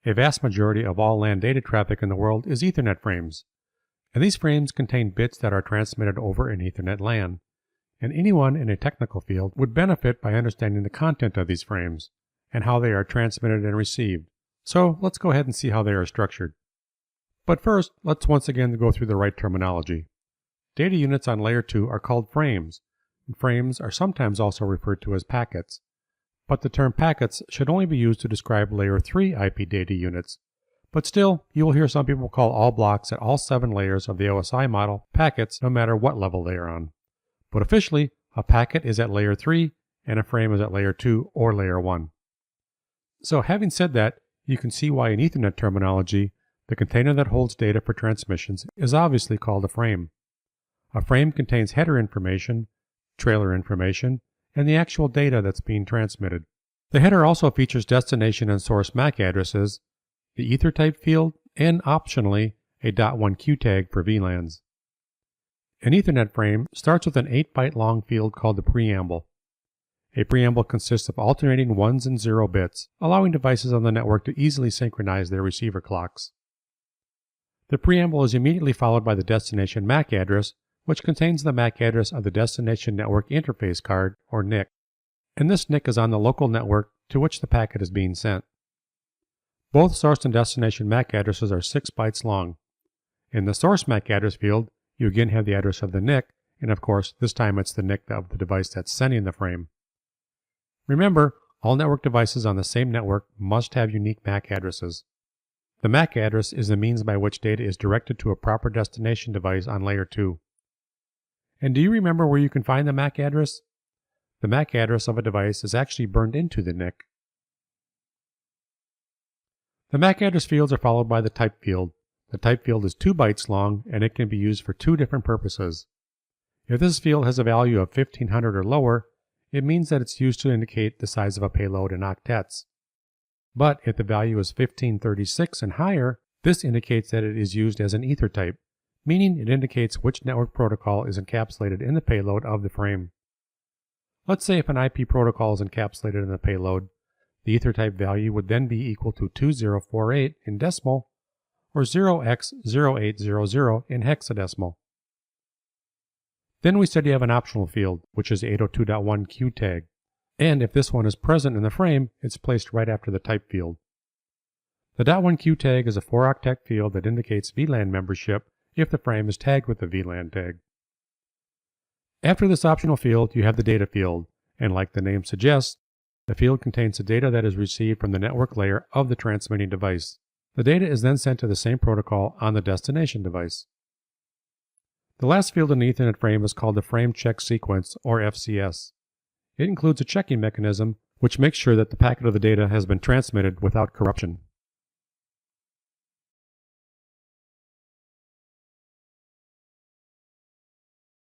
A vast majority of all LAN data traffic in the world is Ethernet frames, and these frames contain bits that are transmitted over an Ethernet LAN, and anyone in a technical field would benefit by understanding the content of these frames and how they are transmitted and received. So let's go ahead and see how they are structured. But first, let's once again go through the right terminology. Data units on layer 2 are called frames, and frames are sometimes also referred to as packets. But the term packets should only be used to describe layer 3 IP data units. But still, you will hear some people call all blocks at all 7 layers of the OSI model packets no matter what level they are on. But officially, a packet is at layer 3 and a frame is at layer 2 or layer 1. So having said that, you can see why in Ethernet terminology, the container that holds data for transmissions is obviously called a frame. A frame contains header information, trailer information, and the actual data that's being transmitted. The header also features destination and source MAC addresses, the ether type field, and optionally a .1Q tag for VLANs. An Ethernet frame starts with an 8-byte long field called the preamble. A preamble consists of alternating 1s and 0 bits, allowing devices on the network to easily synchronize their receiver clocks. The preamble is immediately followed by the destination MAC address, which contains the MAC address of the Destination Network Interface Card, or NIC, and this NIC is on the local network to which the packet is being sent. Both source and destination MAC addresses are 6 bytes long. In the source MAC address field, you again have the address of the NIC, and of course, this time it's the NIC of the device that's sending the frame. Remember, all network devices on the same network must have unique MAC addresses. The MAC address is the means by which data is directed to a proper destination device on layer 2. And do you remember where you can find the MAC address? The MAC address of a device is actually burned into the NIC. The MAC address fields are followed by the type field. The type field is 2 bytes long and it can be used for 2 different purposes. If this field has a value of 1500 or lower, it means that it's used to indicate the size of a payload in octets. But if the value is 1536 and higher, this indicates that it is used as an ether type, meaning it indicates which network protocol is encapsulated in the payload of the frame. Let's say if an IP protocol is encapsulated in the payload, the ether type value would then be equal to 2048 in decimal or 0x0800 in hexadecimal. Then we said you have an optional field, which is 802.1Q tag, and if this one is present in the frame, it's placed right after the type field. The .1Q tag is a 4-octet field that indicates VLAN membership if the frame is tagged with the VLAN tag. After this optional field, you have the data field, and like the name suggests, the field contains the data that is received from the network layer of the transmitting device. The data is then sent to the same protocol on the destination device. The last field in the Ethernet frame is called the Frame Check Sequence, or FCS. It includes a checking mechanism which makes sure that the packet of the data has been transmitted without corruption.